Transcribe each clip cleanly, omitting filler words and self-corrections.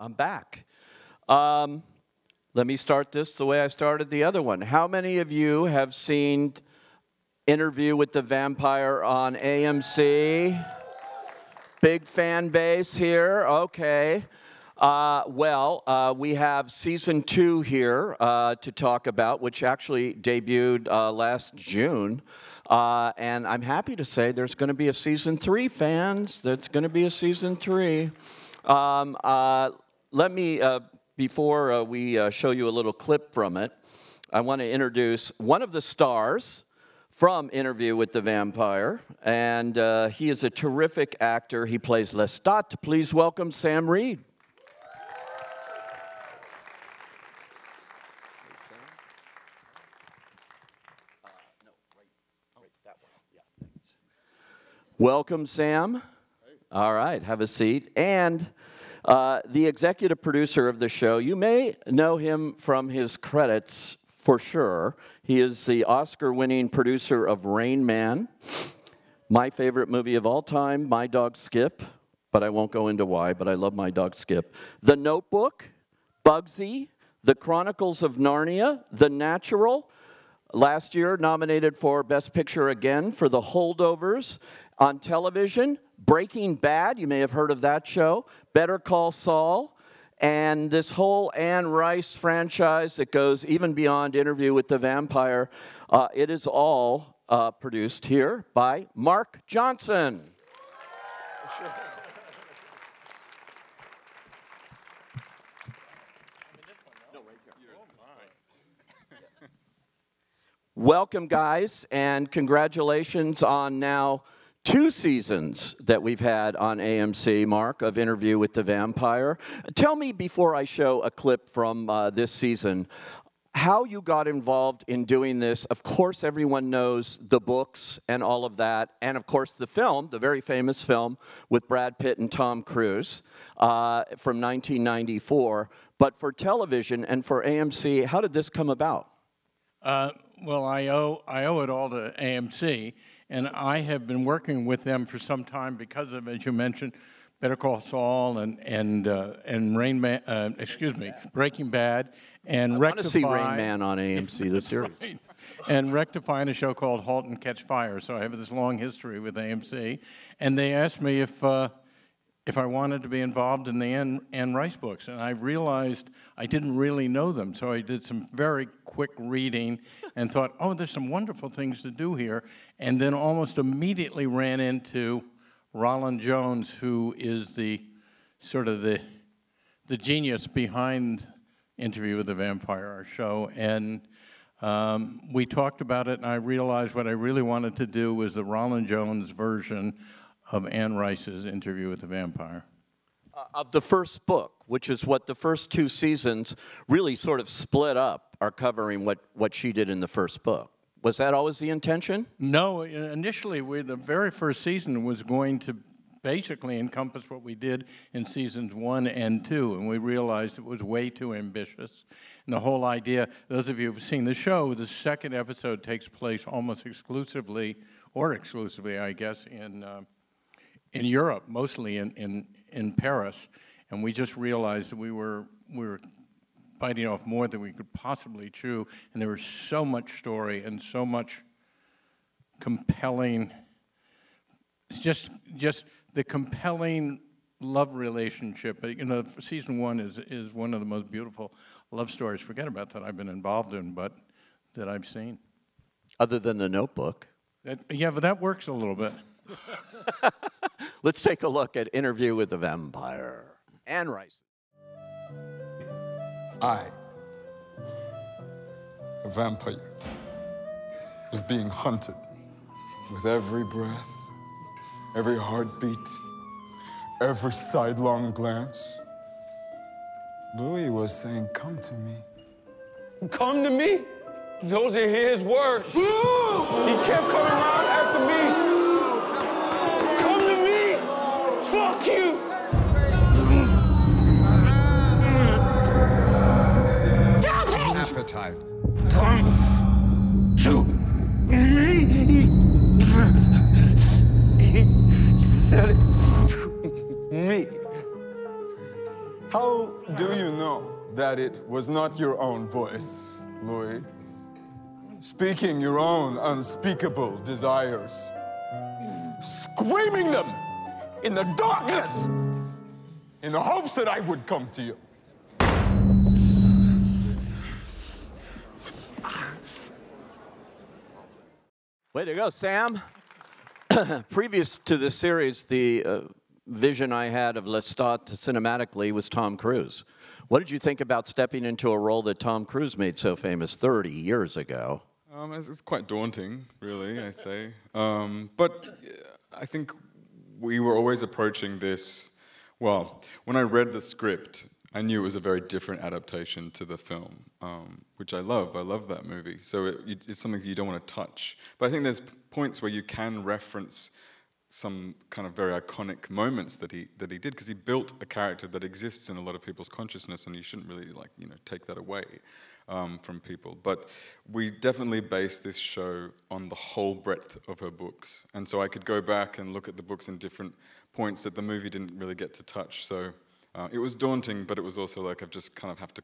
I'm back. Let me start this the way I started the other one. How many of you have seen Interview with the Vampire on AMC? Big fan base here. Okay. We have season 2 here to talk about, which actually debuted last June. And I'm happy to say there's going to be a season 3, fans. There's going to be a season 3. Let me, before we show you a little clip from it, I want to introduce one of the stars from Interview with the Vampire, and he is a terrific actor. He plays Lestat. Please welcome Sam Reid. Welcome, Sam. All right, have a seat. And the executive producer of the show, you may know him from his credits for sure. He is the Oscar-winning producer of Rain Man, my favorite movie of all time, My Dog Skip, but I won't go into why, but I love My Dog Skip. The Notebook, Bugsy, The Chronicles of Narnia, The Natural, last year nominated for Best Picture again for The Holdovers. On television, Breaking Bad, you may have heard of that show, Better Call Saul, and this whole Anne Rice franchise that goes even beyond Interview with the Vampire. It is all produced here by Mark Johnson. Welcome, guys, and congratulations on now 2 seasons that we've had on AMC, Mark, of Interview with the Vampire. Tell me, before I show a clip from this season, how you got involved in doing this. Of course, everyone knows the books and all of that, and of course the film, the very famous film with Brad Pitt and Tom Cruise from 1994. But for television and for AMC, how did this come about? Well, I owe it all to AMC. And I have been working with them for some time because of, as you mentioned, Better Call Saul and Rain Man, Breaking Bad, and I Rectify. want to see Rain Man on AMC this series. Right. And Rectifying a show called Halt and Catch Fire. So I have this long history with AMC, and they asked me if I wanted to be involved in the Anne Rice books, and I realized I didn't really know them, so I did some very quick reading and thought, oh, there's some wonderful things to do here, and then almost immediately ran into Roland Jones, who is the genius behind Interview with the Vampire, our show, and we talked about it, and I realized what I really wanted to do was the Roland Jones version of Anne Rice's Interview with the Vampire. Of the first book, which is what the first 2 seasons really sort of split up, are covering what she did in the first book. Was that always the intention? No, initially the very first season was going to basically encompass what we did in seasons 1 and 2, and we realized it was way too ambitious. And the whole idea, those of you who've seen the show, the second episode takes place almost exclusively, I guess, in Europe, mostly in Paris, and we just realized that we were biting off more than we could possibly chew, and there was so much story and so much compelling, just the compelling love relationship. You know, season 1 is one of the most beautiful love stories, forget about that I've been involved in, but that I've seen. Other than The Notebook. Yeah, but that works a little bit. Let's take a look at Interview with the Vampire. Anne Rice. I, a vampire, was being hunted with every breath, every heartbeat, every sidelong glance. Louis was saying, "Come to me." Come to me? Those are his words. He kept coming around after me. Come to me! Fuck you! Appetite. Come to me! He said it to me. How that it was not your own voice, Louis, speaking your own unspeakable desires, screaming them in the darkness in the hopes that I would come to you. Way to go, Sam. Previous to this series, the vision I had of Lestat cinematically was Tom Cruise. What did you think about stepping into a role that Tom Cruise made so famous 30 years ago? It's quite daunting, really, I say. But I think we were always approaching this, well, when I read the script, I knew it was a very different adaptation to the film, which I love. I love that movie. So it's something you don't want to touch. But I think there's points where you can reference some kind of very iconic moments that he did, because he built a character that exists in a lot of people's consciousness, and you shouldn't really take that away from people. But we definitely based this show on the whole breadth of her books, and so I could go back and look at the books in different points that the movie didn't really get to touch. So it was daunting, but it was also like I've just kind of have to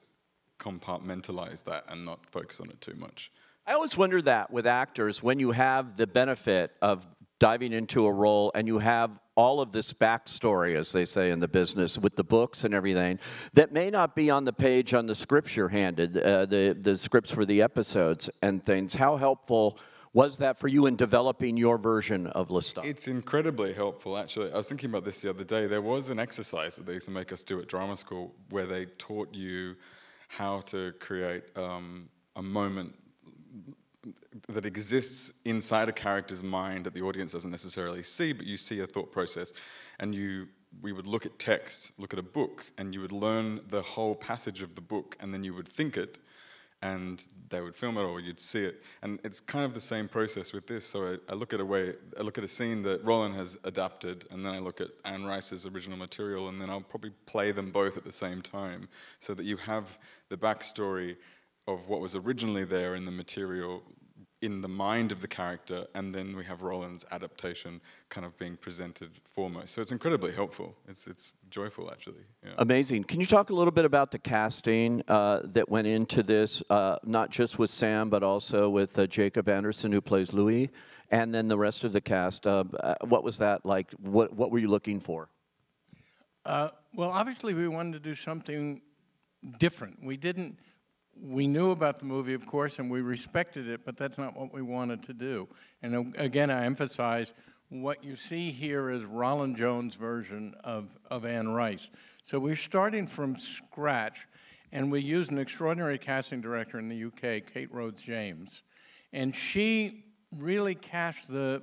compartmentalize that and not focus on it too much. I always wonder that with actors, when you have the benefit of diving into a role and you have all of this backstory, as they say in the business, with the books and everything, that may not be on the page on the scripts you're handed, the scripts for the episodes and things. How helpful was that for you in developing your version of Lestat? It's incredibly helpful, actually. I was thinking about this the other day. There was an exercise that they used to make us do at drama school where they taught you how to create a moment that exists inside a character's mind that the audience doesn't necessarily see, but you see a thought process. And we would look at text, look at a book, and you would learn the whole passage of the book, and then you would think it, and they would film it, or you'd see it. And it's kind of the same process with this. So I look at a scene that Roland has adapted, and then I look at Anne Rice's original material, and then I'll probably play them both at the same time, so that you have the backstory of what was originally there in the material in the mind of the character, and then we have Roland's adaptation kind of being presented foremost. So it's incredibly helpful. It's joyful, actually. Yeah. Amazing. Can you talk a little bit about the casting that went into this, not just with Sam, but also with Jacob Anderson, who plays Louis, and then the rest of the cast? What was that like? What were you looking for? Well, obviously, we wanted to do something different. We knew about the movie, of course, and we respected it, but that's not what we wanted to do. And again, I emphasize, what you see here is Roland Jones' version of Anne Rice. So we're starting from scratch, and we used an extraordinary casting director in the UK, Kate Rhodes-James. And she really cast the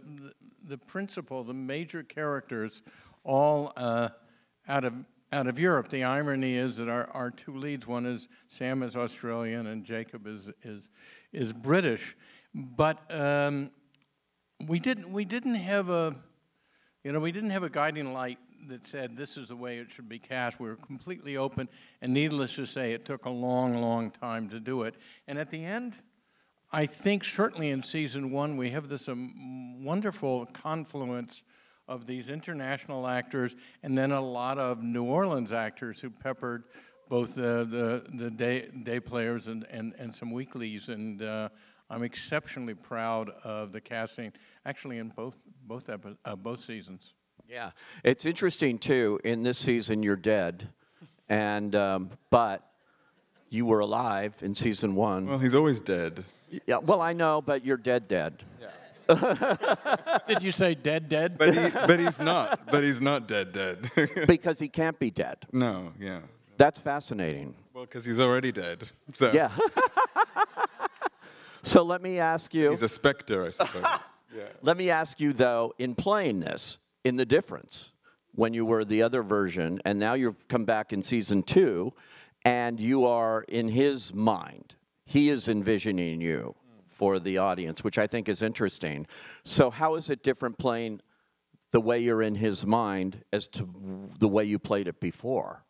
principal, the major characters, all out of Europe. The irony is that our two leads, one is Sam is Australian and Jacob is British, but we didn't have a guiding light that said this is the way it should be cast. We were completely open, and needless to say, it took a long time to do it. And at the end, I think certainly in season 1 we have this wonderful confluence of these international actors, and then a lot of New Orleans actors who peppered both the day players and some weeklies, and I'm exceptionally proud of the casting, actually in both seasons. Yeah, it's interesting too. In this season, you're dead, and but you were alive in season 1. Well, he's always dead. Yeah, well, I know, but you're dead. Yeah. Did you say dead? But he's not. But he's not dead. Because he can't be dead. No, yeah. That's fascinating. Well, because he's already dead. So. Yeah. So let me ask you. He's a specter, I suppose. Yeah. Let me ask you, though, in playing this, in the difference, when you were the other version, and now you've come back in season 2, and you are in his mind. He is envisioning you for the audience, which I think is interesting. So how is it different playing the way you're in his mind as to the way you played it before?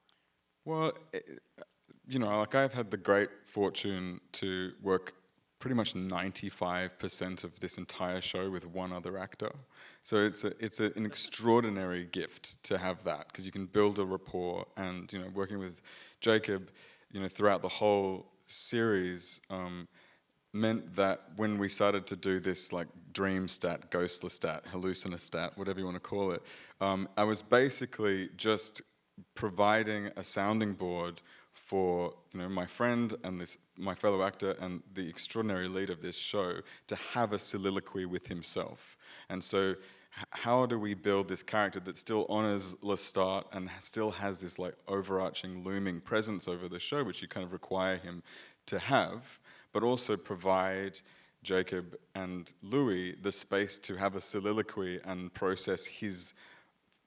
Well, like I've had the great fortune to work pretty much 95% of this entire show with one other actor. So it's an extraordinary gift to have that, because you can build a rapport. And working with Jacob, throughout the whole series, meant that when we started to do this like dream stat, ghost Lestat, hallucinostat, whatever you want to call it, I was basically just providing a sounding board for my friend and my fellow actor and the extraordinary lead of this show to have a soliloquy with himself. And so how do we build this character that still honors Lestat and still has this like overarching looming presence over the show, which you kind of require him to have, but also provide Jacob and Louis the space to have a soliloquy and process his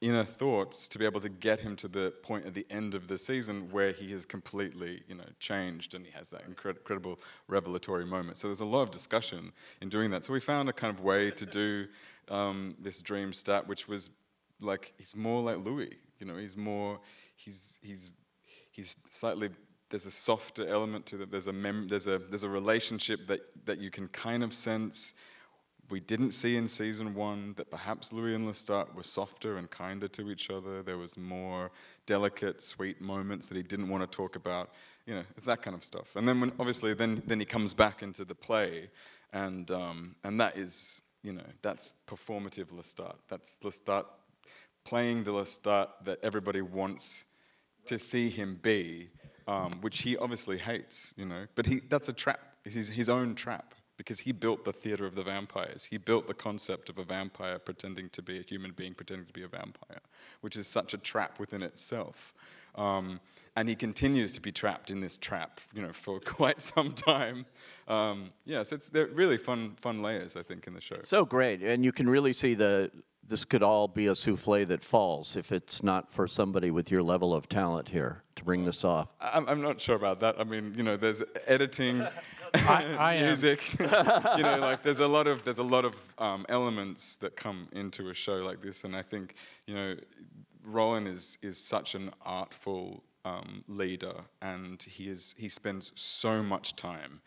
inner thoughts to be able to get him to the point at the end of the season where he has completely, changed and he has that incredible revelatory moment. So there's a lot of discussion in doing that. So we found a kind of way to do this dream stat, which was like, he's more like Louis. He's slightly, there's a softer element to it. There's a relationship that you can kind of sense. We didn't see in season 1 that perhaps Louis and Lestat were softer and kinder to each other. There was more delicate, sweet moments that he didn't want to talk about. It's that kind of stuff. And then obviously he comes back into the play, and that is, that's performative Lestat. That's Lestat playing the Lestat that everybody wants to see him be, which he obviously hates, But that's a trap. It's his own trap. Because he built the theater of the vampires. He built the concept of a vampire pretending to be a human being, pretending to be a vampire, which is such a trap within itself. And he continues to be trapped in this trap, for quite some time. So they're really fun layers, I think, in the show. So great, and you can really see this could all be a souffle that falls if it's not for somebody with your level of talent here to bring this off. I'm not sure about that. I mean, there's editing. I music, there's a lot of elements that come into a show like this, and I think Roland is such an artful leader, and he spends so much time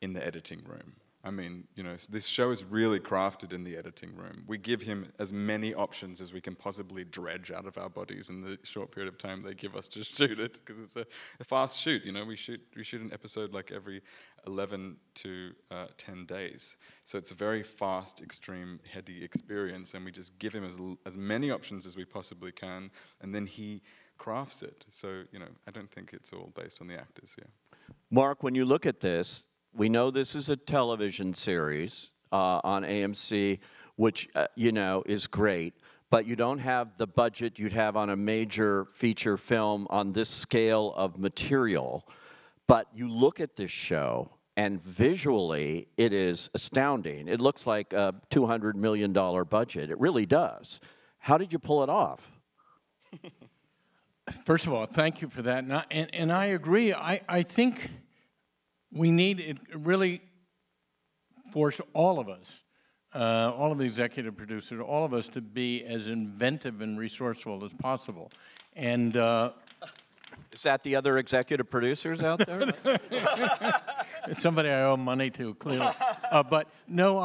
in the editing room. I mean, this show is really crafted in the editing room. We give him as many options as we can possibly dredge out of our bodies in the short period of time they give us to shoot it, because it's a fast shoot. We shoot an episode like every 11 to 10 days. So it's a very fast, extreme, heady experience, and we just give him as many options as we possibly can, and then he crafts it. So, I don't think it's all based on the actors, yeah. Mark, when you look at this, we know this is a television series on AMC, which, is great, but you don't have the budget you'd have on a major feature film on this scale of material. But you look at this show, and visually, it is astounding. It looks like a $200 million budget. It really does. How did you pull it off? First of all, thank you for that. And I agree. I think we need it really force all of us, all of the executive producers, all of us to be as inventive and resourceful as possible. And is that the other executive producers out there? it's somebody I owe money to, clearly. But no,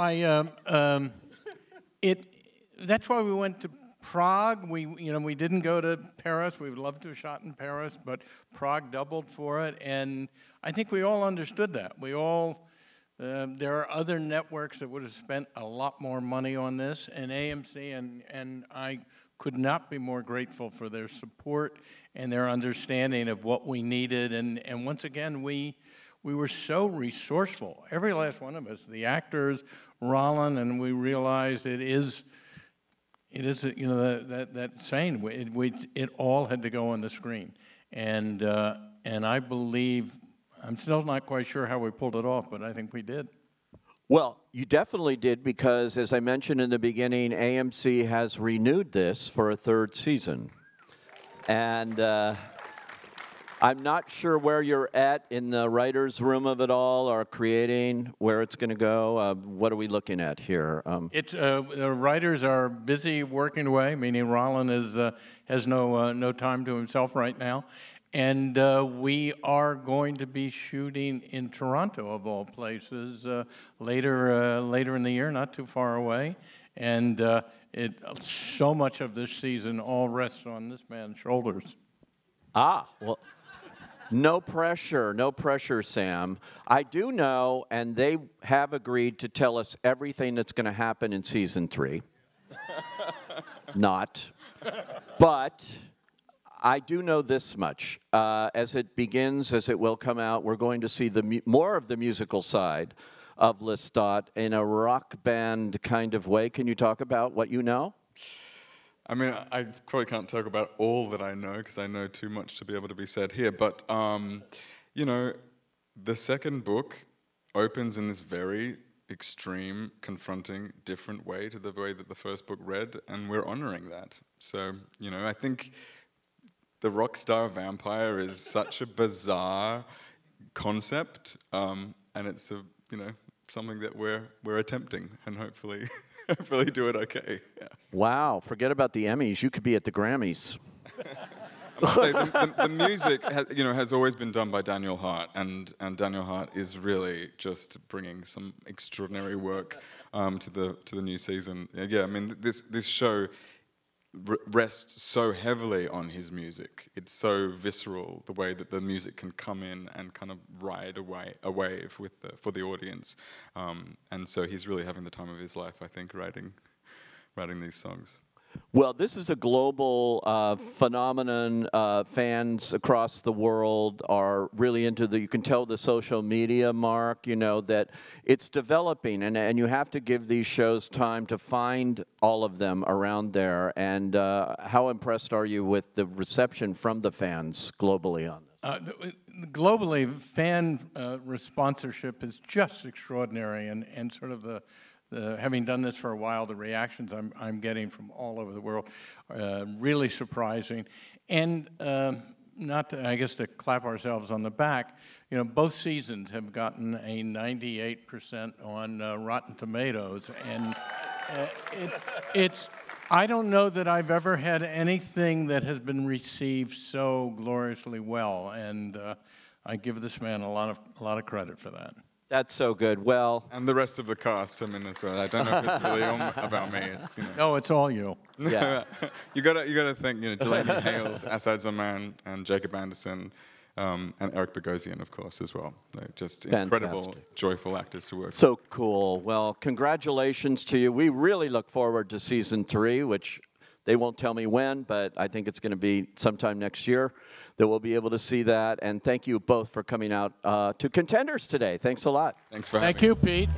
that's why we went to Prague. We didn't go to Paris. We would love to have shot in Paris, but Prague doubled for it, and I think we all understood that. There are other networks that would have spent a lot more money on this, and AMC, and I could not be more grateful for their support and their understanding of what we needed. And once again, we were so resourceful. Every last one of us, the actors, Roland, and we realized it is that saying, it all had to go on the screen. And I believe, I'm still not quite sure how we pulled it off, but I think we did. Well, you definitely did, because as I mentioned in the beginning, AMC has renewed this for a 3rd season. And I'm not sure where you're at in the writer's room of it all, or creating where it's going to go. What are we looking at here? The writers are busy working away, meaning Roland has no time to himself right now. And we are going to be shooting in Toronto, of all places, later in the year, not too far away. And so much of this season all rests on this man's shoulders. Well, No pressure, no pressure, Sam. I do know, and they have agreed to tell us everything that's going to happen in season 3. Not. But I do know this much. As it begins, as it will come out, we're going to see more of the musical side of Lestat in a rock band kind of way. Can you talk about what you know? I mean, I probably can't talk about all that I know because I know too much to be able to be said here. But, you know, the second book opens in this very extreme, confronting, different way to the way that the first book read, and we're honoring that. So, you know, I think the rock star vampire is such a bizarre concept, and it's a, you know, something that we're attempting, and hopefully do it okay. Yeah. Wow, forget about the Emmys. You could be at the Grammys. I must say, the music has always been done by Daniel Hart, and Daniel Hart is really just bringing some extraordinary work to the new season. Yeah, I mean, this show rests so heavily on his music. It's so visceral, the way that the music can come in and kind of ride a wave for the audience. And so he's really having the time of his life, I think, writing these songs. Well, this is a global phenomenon. Fans across the world are really into you can tell the social media, Mark, you know, that it's developing, and you have to give these shows time to find all of them around there. And how impressed are you with the reception from the fans globally on this? Globally, fan sponsorship is just extraordinary, and sort of having done this for a while, the reactions I'm getting from all over the world are really surprising. And I guess to clap ourselves on the back, you know, both seasons have gotten a 98% on Rotten Tomatoes, and I don't know that I've ever had anything that has been received so gloriously well, and I give this man a lot of credit for that. That's so good. Well, And the rest of the cast, I mean, as well. I don't know if it's really about me. It's, you know. No, it's all you. yeah. you gotta thank, you know, Delaney Hales, Asad Zaman, and Jacob Anderson, and Eric Bogosian, of course, as well. They're just incredible, Fantastic. joyful actors to work with. So cool. Well, congratulations to you. We really look forward to season 3, which they won't tell me when, but I think it's going to be sometime next year that we'll be able to see that. And thank you both for coming out to Contenders today. Thanks a lot. Thanks for having me. Thank you, Pete.